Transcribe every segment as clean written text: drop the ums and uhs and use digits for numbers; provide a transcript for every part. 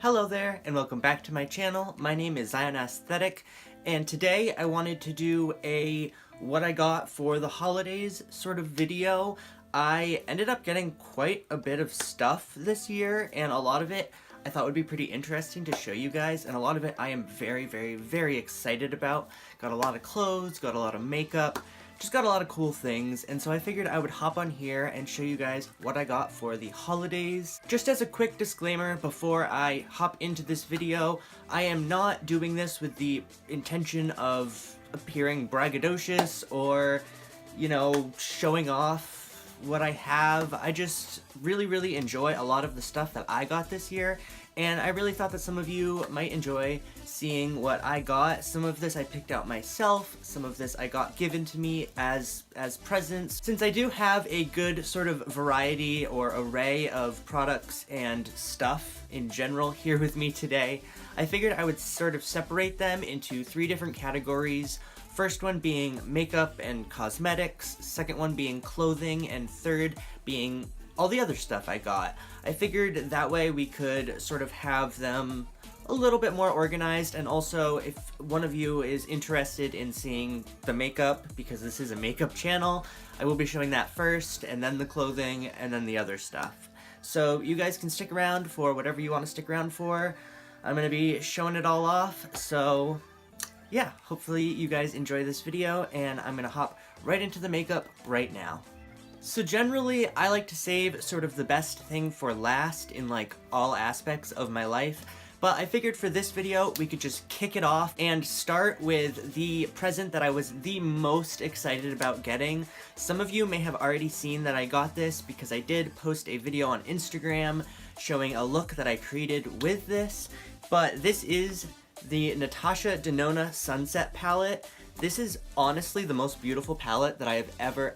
Hello there, and welcome back to my channel. My name is zzionaesthetic, and today I wanted to do a what I got for the holidays sort of video. I ended up getting quite a bit of stuff this year, and a lot of it I thought would be pretty interesting to show you guys, and a lot of it I am very excited about. Got a lot of clothes, got a lot of makeup, just got a lot of cool things, and so I figured I would hop on here and show you guys what I got for the holidays. Just as a quick disclaimer before I hop into this video, I am not doing this with the intention of appearing braggadocious or, you know, showing off what I have. I just really enjoy a lot of the stuff that I got this year, and I really thought that some of you might enjoy seeing what I got. Some of this I picked out myself, some of this I got given to me as presents. Since I do have a good sort of variety or array of products and stuff in general here with me today, I figured I would sort of separate them into three different categories. First one being makeup and cosmetics, second one being clothing, and third being all the other stuff I got. I figured that way we could sort of have them a little bit more organized, and also if one of you is interested in seeing the makeup, because this is a makeup channel, I will be showing that first, and then the clothing, and then the other stuff. So you guys can stick around for whatever you want to stick around for. I'm going to be showing it all off, so yeah, hopefully you guys enjoy this video, and I'm gonna hop right into the makeup right now. So generally, I like to save sort of the best thing for last in like all aspects of my life, but I figured for this video we could just kick it off and start with the present that I was the most excited about getting. Some of you may have already seen that I got this because I did post a video on Instagram showing a look that I created with this, but this is the Natasha Denona Sunset palette. This is honestly the most beautiful palette that I have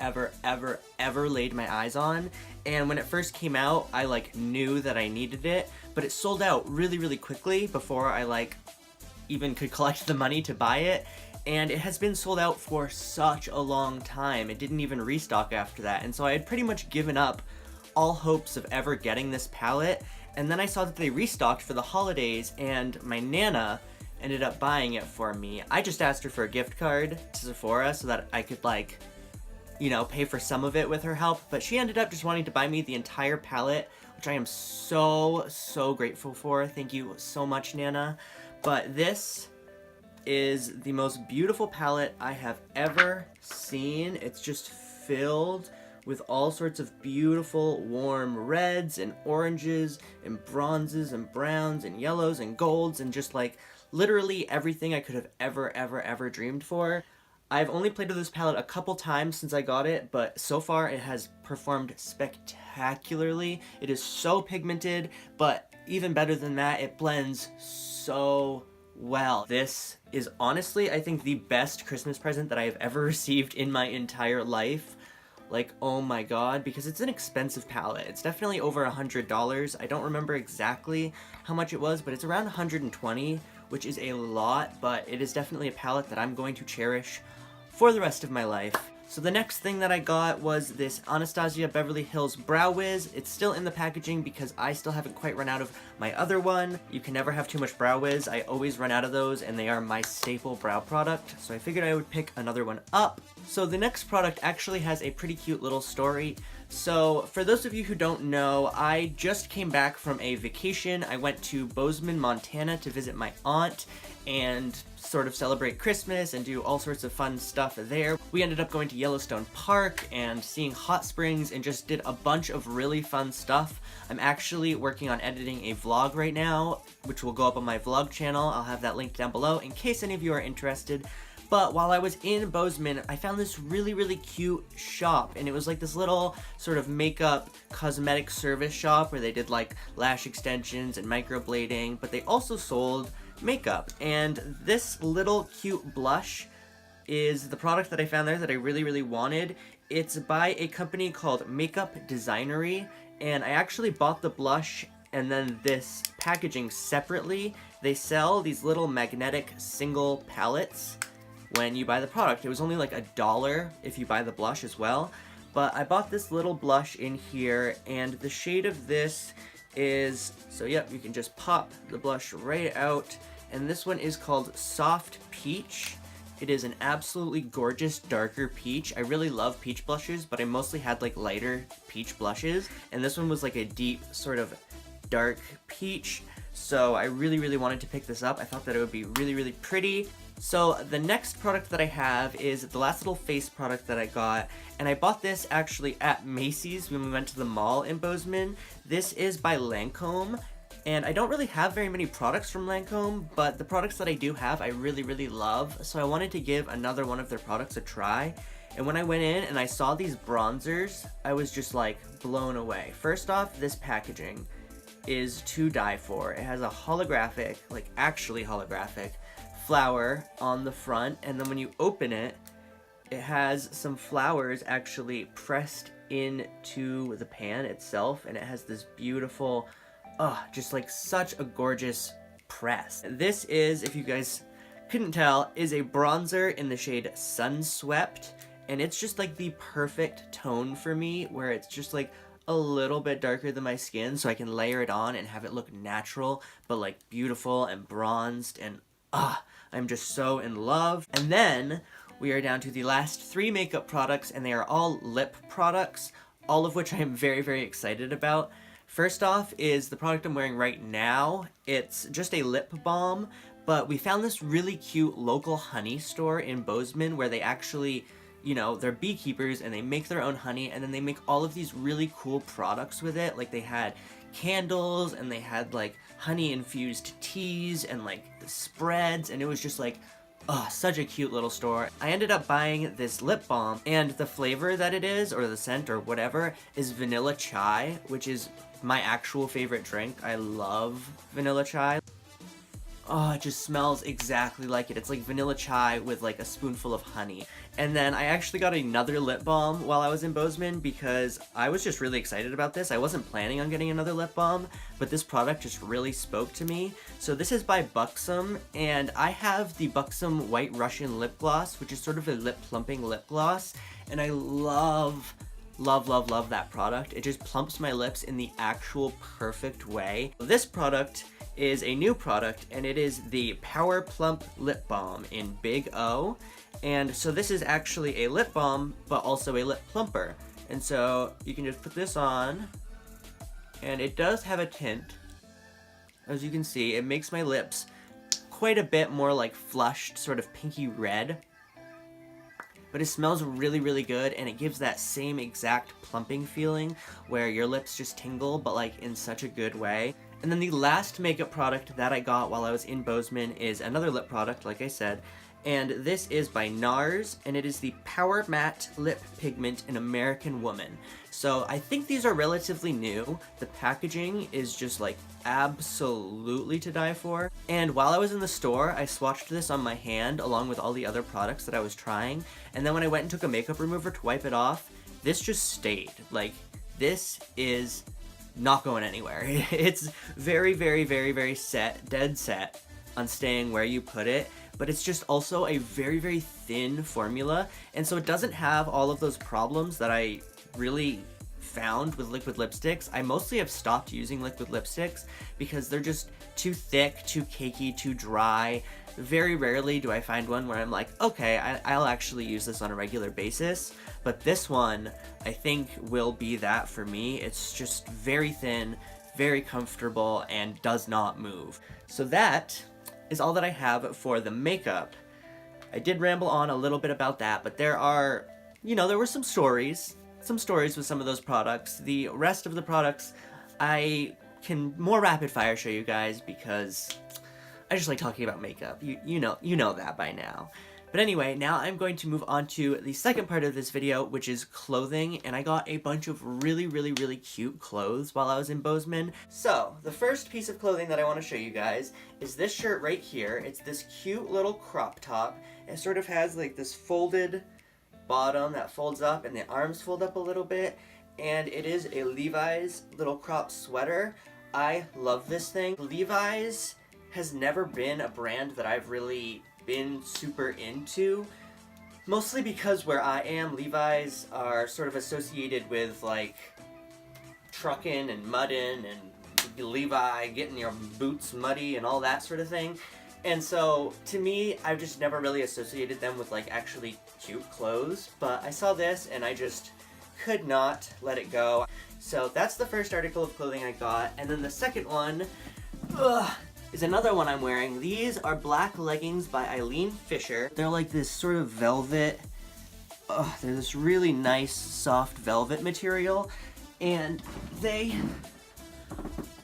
ever laid my eyes on, and when it first came out I like knew that I needed it, but it sold out really quickly before I like even could collect the money to buy it, and it has been sold out for such a long time. It didn't even restock after that, and so I had pretty much given up all hopes of ever getting this palette, and then I saw that they restocked for the holidays, and my Nana ended up buying it for me. I just asked her for a gift card to Sephora so that I could like, you know, pay for some of it with her help, but she ended up just wanting to buy me the entire palette, which I am so grateful for. Thank you so much, Nana. But this is the most beautiful palette I have ever seen. It's just filled with all sorts of beautiful warm reds and oranges and bronzes and browns and yellows and golds and just like literally everything I could have ever dreamed for. I've only played with this palette a couple times since I got it, but so far it has performed spectacularly. It is so pigmented, but even better than that, it blends so well. This is honestly, I think, the best Christmas present that I have ever received in my entire life. Like, oh my god, because it's an expensive palette. It's definitely over $100. I don't remember exactly how much it was, but it's around $120, which is a lot, but it is definitely a palette that I'm going to cherish for the rest of my life. So the next thing that I got was this Anastasia Beverly Hills Brow Wiz. It's still in the packaging because I still haven't quite run out of my other one. You can never have too much Brow Wiz. I always run out of those, and they are my staple brow product, so I figured I would pick another one up. So the next product actually has a pretty cute little story. So for those of you who don't know, I just came back from a vacation. I went to Bozeman, Montana to visit my aunt and sort of celebrate Christmas and do all sorts of fun stuff there. We ended up going to Yellowstone Park and seeing hot springs and just did a bunch of really fun stuff. I'm actually working on editing a vlog right now, which will go up on my vlog channel. I'll have that linked down below in case any of you are interested. But while I was in Bozeman, I found this really cute shop, and it was like this little sort of makeup cosmetic service shop where they did like lash extensions and microblading, but they also sold makeup. And this little cute blush is the product that I found there that I really wanted. It's by a company called Makeup Designery, and I actually bought the blush and then this packaging separately. They sell these little magnetic single palettes when you buy the product. It was only like $1 if you buy the blush as well, but I bought this little blush in here, and the shade of this is, so yep, you can just pop the blush right out. And this one is called Soft Peach. It is an absolutely gorgeous darker peach. I really love peach blushes, but I mostly had like lighter peach blushes. And this one was like a deep sort of dark peach. So I really wanted to pick this up. I thought that it would be really pretty. So the next product that I have is the last little face product that I got. And I bought this actually at Macy's when we went to the mall in Bozeman. This is by Lancome. And I don't really have very many products from Lancome, but the products that I do have, I really love. So I wanted to give another one of their products a try. And when I went in and I saw these bronzers, I was just like blown away. First off, this packaging is to die for. It has a holographic, like actually holographic, flower on the front. And then when you open it, it has some flowers actually pressed into the pan itself. And it has this beautiful, just like such a gorgeous press. This is, if you guys couldn't tell, is a bronzer in the shade Sunswept, and it's just like the perfect tone for me, where it's just like a little bit darker than my skin, so I can layer it on and have it look natural, but like beautiful and bronzed, and I'm just so in love. And then we are down to the last 3 makeup products, and they are all lip products, all of which I am very excited about. First off is the product I'm wearing right now. It's just a lip balm, but we found this really cute local honey store in Bozeman where they actually, you know, they're beekeepers and they make their own honey, and then they make all of these really cool products with it. Like they had candles and they had like honey infused teas and like the spreads, and it was just like, such a cute little store. I ended up buying this lip balm, and the flavor that it is, or the scent or whatever, is vanilla chai, which is my actual favorite drink. I love vanilla chai. It just smells exactly like it. It's like vanilla chai with like a spoonful of honey. And then I actually got another lip balm while I was in Bozeman because I was just really excited about this. I wasn't planning on getting another lip balm, but this product just really spoke to me. So this is by Buxom, and I have the Buxom White Russian Lip Gloss, which is sort of a lip plumping lip gloss, and I love that product. It just plumps my lips in the actual perfect way. This product is a new product, and it is the Power Plump Lip Balm in Big O. And so this is actually a lip balm, but also a lip plumper. And so you can just put this on, and it does have a tint. As you can see, it makes my lips quite a bit more like flushed, sort of pinky red. But it smells really good, and it gives that same exact plumping feeling where your lips just tingle, but like in such a good way. And then the last makeup product that I got while I was in Bozeman is another lip product, like I said, and this is by NARS, and it is the Power Matte Lip Pigment in American Woman. So I think these are relatively new. The packaging is just like absolutely to die for. And while I was in the store, I swatched this on my hand along with all the other products that I was trying. And then when I went and took a makeup remover to wipe it off, this just stayed. Like, this is not going anywhere. It's very set, dead set on staying where you put it. But it's just also a very thin formula, and so it doesn't have all of those problems that I really found with liquid lipsticks. I mostly have stopped using liquid lipsticks because they're just too thick, too cakey, too dry. Very rarely do I find one where I'm like, okay, I'll actually use this on a regular basis. But this one, I think, will be that for me. It's just very thin, very comfortable, and does not move. So that is all that I have for the makeup. I did ramble on a little bit about that, but there are, there were some stories with some of those products. The rest of the products I can more rapid fire show you guys because I just like talking about makeup. You know that by now. But anyway, now I'm going to move on to the second part of this video, which is clothing, and I got a bunch of really cute clothes while I was in Bozeman. So, the first piece of clothing that I want to show you guys is this shirt right here. It's this cute little crop top. It sort of has like this folded bottom that folds up, and the arms fold up a little bit, and it is a Levi's little crop sweater. I love this thing. Levi's has never been a brand that I've really been super into, mostly because where I am, Levi's are sort of associated with like trucking and mudding and Levi getting your boots muddy and all that sort of thing. And so, to me, I've just never really associated them with, like, actually cute clothes. But I saw this, and I just could not let it go. So that's the first article of clothing I got. And then the second one, is another one I'm wearing. These are black leggings by Eileen Fisher. They're like this sort of velvet, they're this really nice, soft velvet material. And they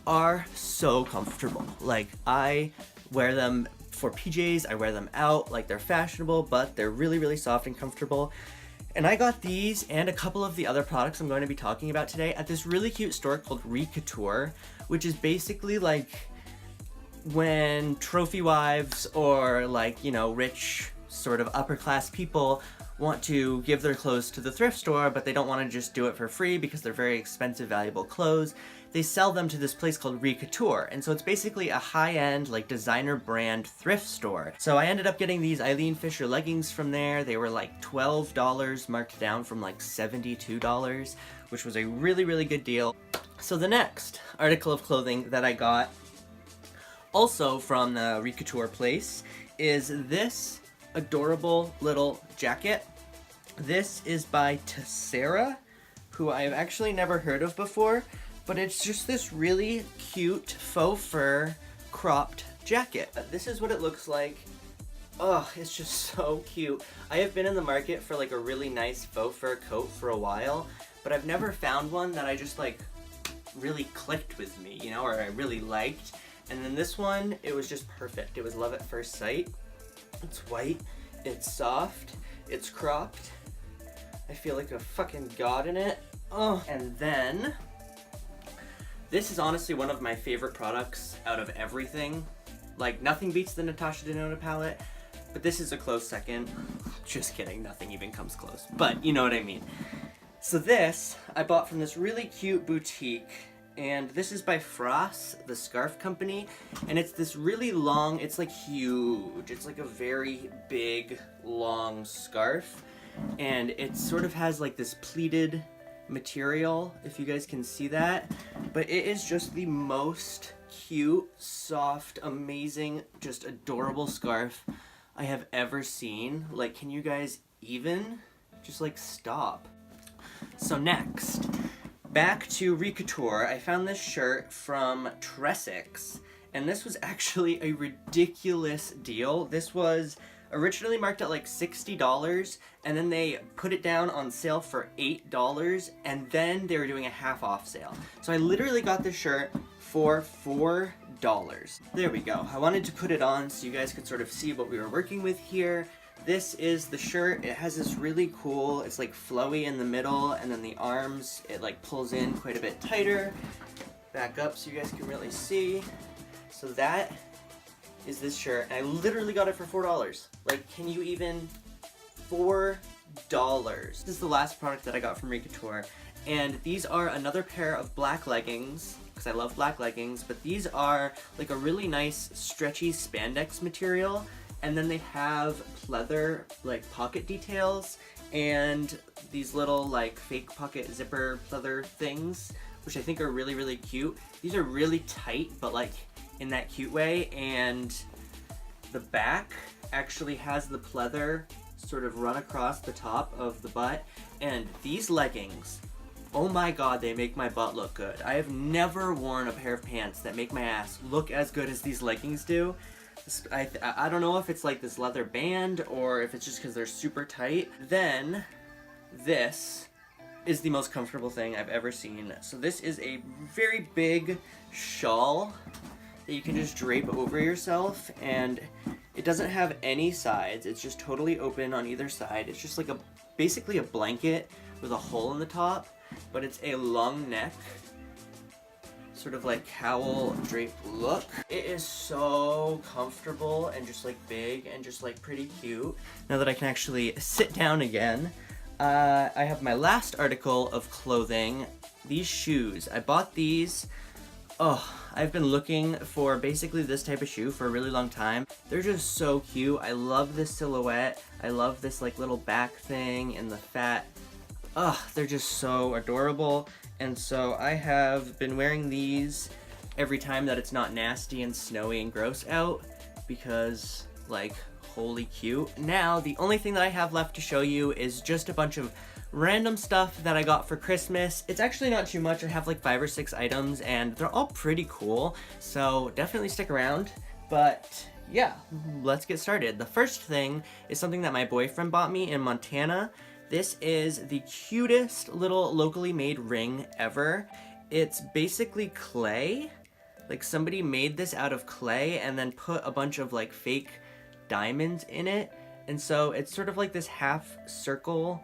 are so comfortable. Like, I wear them for PJs, I wear them out, like they're fashionable, but they're really, really soft and comfortable. And I got these and a couple of the other products I'm going to be talking about today at this really cute store called Recouture, which is basically like when trophy wives or like, you know, rich sort of upper class people want to give their clothes to the thrift store, but they don't want to just do it for free because they're very expensive, valuable clothes. They sell them to this place called Recouture, and so it's basically a high-end, like, designer brand thrift store. So I ended up getting these Eileen Fisher leggings from there. They were like $12, marked down from like $72, which was a really, really good deal. So the next article of clothing that I got, also from the Recouture place, is this adorable little jacket. This is by Tessera, who I've actually never heard of before, but it's just this really cute faux fur cropped jacket. This is what it looks like. Oh, it's just so cute. I have been in the market for like a really nice faux fur coat for a while, but I've never found one that I just like really clicked with me, you know, or I really liked. And then this one, it was just perfect. It was love at first sight. It's white, it's soft, it's cropped. I feel like a fucking god in it. Oh, and then this is honestly one of my favorite products out of everything. Like, nothing beats the Natasha Denona palette, but this is a close second. Just kidding, nothing even comes close, but you know what I mean. So this, I bought from this really cute boutique, and this is by Frost, the scarf company, and it's this really long, it's like huge, it's like a very big, long scarf, and it sort of has like this pleated material, if you guys can see that, but it is just the most cute, soft, amazing, just adorable scarf I have ever seen. Like, can you guys even just like stop? So next, back to Recouture, I found this shirt from Tresix, and this was actually a ridiculous deal. This was originally marked at like $60, and then they put it down on sale for $8, and then they were doing a half off sale. So I literally got this shirt for $4. There we go. I wanted to put it on so you guys could sort of see what we were working with here. This is the shirt. It has this really cool, it's like flowy in the middle, and then the arms, it like pulls in quite a bit tighter. Back up so you guys can really see. So that is this shirt, and I literally got it for $4. Like, can you even? $4. This is the last product that I got from Recouture, and these are another pair of black leggings, because I love black leggings, but these are like a really nice stretchy spandex material, and then they have pleather like pocket details and these little like fake pocket zipper pleather things, which I think are really, really cute. These are really tight, but like in that cute way, and the back actually has the pleather sort of run across the top of the butt, and these leggings, oh my god, they make my butt look good. I have never worn a pair of pants that make my ass look as good as these leggings do. I don't know if it's like this leather band or if it's just because they're super tight. Then this is the most comfortable thing I've ever seen. So this is a very big shawl that you can just drape over yourself, and it doesn't have any sides. It's just totally open on either side. It's just like basically a blanket with a hole in the top, but it's a long neck, sort of like cowl drape look. It is so comfortable and just like big and just like pretty cute. Now that I can actually sit down again, I have my last article of clothing. These shoes. I bought these. Oh, I've been looking for basically this type of shoe for a really long time. They're just so cute. I love this silhouette. I love this like little back thing and the fat. They're just so adorable. And so I have been wearing these every time that it's not nasty and snowy and gross out, because, like, holy cute. Now, the only thing that I have left to show you is just a bunch of random stuff that I got for Christmas. It's actually not too much. I have like 5 or 6 items, and they're all pretty cool, so definitely stick around. But yeah, let's get started. The first thing is something that my boyfriend bought me in Montana. This is the cutest little locally made ring ever. It's basically clay. Like, somebody made this out of clay and then put a bunch of like fake diamonds in it. And so it's sort of like this half circle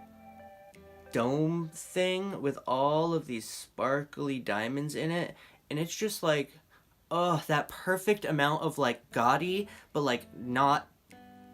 dome thing with all of these sparkly diamonds in it. And it's just like, oh, that perfect amount of like gaudy, but like not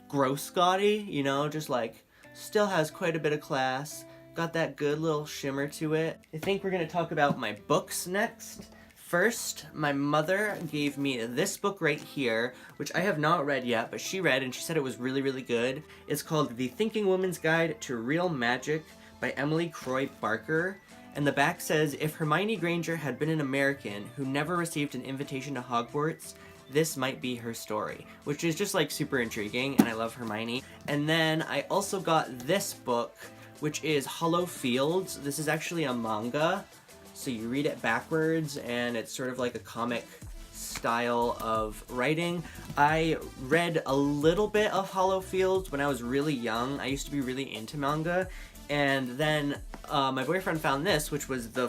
gross gaudy, you know, just like still has quite a bit of class. Got that good little shimmer to it. I think we're gonna talk about my books next. First, my mother gave me this book right here, which I have not read yet, but she read and she said it was really, really good. It's called The Thinking Woman's Guide to Real Magic by Emily Croy Barker. And the back says, if Hermione Granger had been an American who never received an invitation to Hogwarts, this might be her story, which is just like super intriguing, and I love Hermione. And then I also got this book, which is Hollow Fields. This is actually a manga, so you read it backwards, and it's sort of like a comic style of writing. I read a little bit of Hollow Fields when I was really young. I used to be really into manga, and then my boyfriend found this, which was the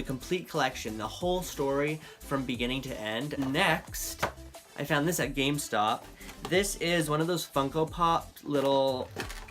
complete collection, the whole story from beginning to end. Next, I found this at GameStop. This is one of those Funko Pop little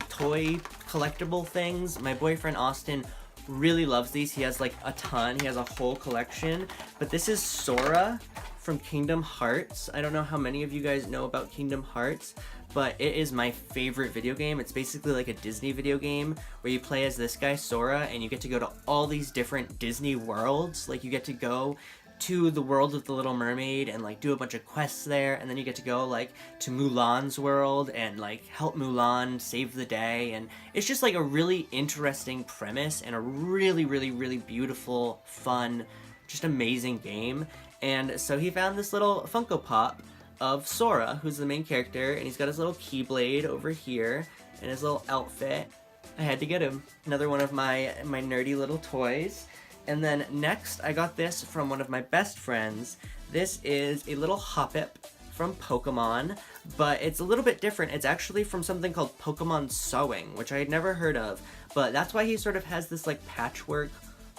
toy collectible things. My boyfriend Austin really loves these. He has like a ton. He has a whole collection. But this is Sora from Kingdom Hearts. I don't know how many of you guys know about Kingdom Hearts, but it is my favorite video game. It's basically like a Disney video game where you play as this guy, Sora, and you get to go to all these different Disney worlds. Like, you get to go to the world of the Little Mermaid and like do a bunch of quests there, and then you get to go like to Mulan's world and like help Mulan save the day. And it's just like a really interesting premise and a really, really, really beautiful, fun, just amazing game. And so he found this little Funko Pop of Sora, who's the main character, and he's got his little Keyblade over here and his little outfit. I had to get him. Another one of my nerdy little toys. And then next, I got this from one of my best friends. This is a little Hoppip from Pokemon, but it's a little bit different. It's actually from something called Pokemon Sewing, which I had never heard of, but that's why he sort of has this like patchwork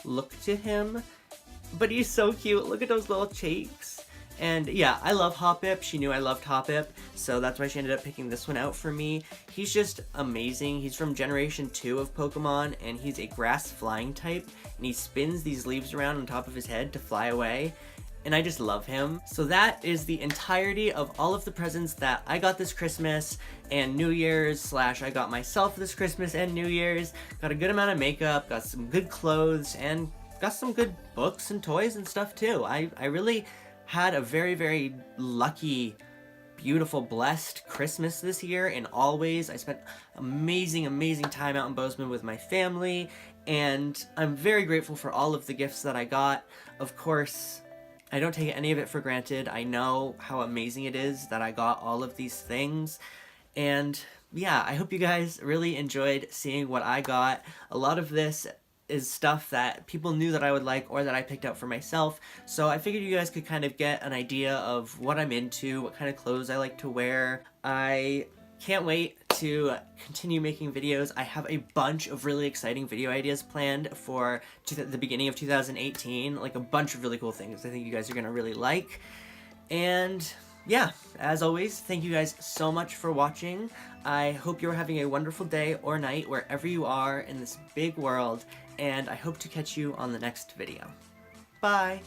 look to him. But he's so cute. Look at those little cheeks. And yeah, I love Hoppip. She knew I loved Hoppip, so that's why she ended up picking this one out for me. He's just amazing. He's from Generation 2 of Pokemon, and he's a grass flying type, and he spins these leaves around on top of his head to fly away, and I just love him. So that is the entirety of all of the presents that I got this Christmas and New Year's / I got myself this Christmas and New Year's. Got a good amount of makeup, got some good clothes, and got some good books and toys and stuff too. I really had a very, very lucky, beautiful, blessed Christmas this year in all ways. I spent amazing, amazing time out in Bozeman with my family, and I'm very grateful for all of the gifts that I got. Of course, I don't take any of it for granted. I know how amazing it is that I got all of these things, and yeah, I hope you guys really enjoyed seeing what I got. A lot of this is stuff that people knew that I would like or that I picked out for myself, so I figured you guys could kind of get an idea of what I'm into, what kind of clothes I like to wear. I can't wait to continue making videos. I have a bunch of really exciting video ideas planned for the beginning of 2018, like a bunch of really cool things I think you guys are gonna really like. And yeah, as always, thank you guys so much for watching. I hope you're having a wonderful day or night wherever you are in this big world, and I hope to catch you on the next video. Bye!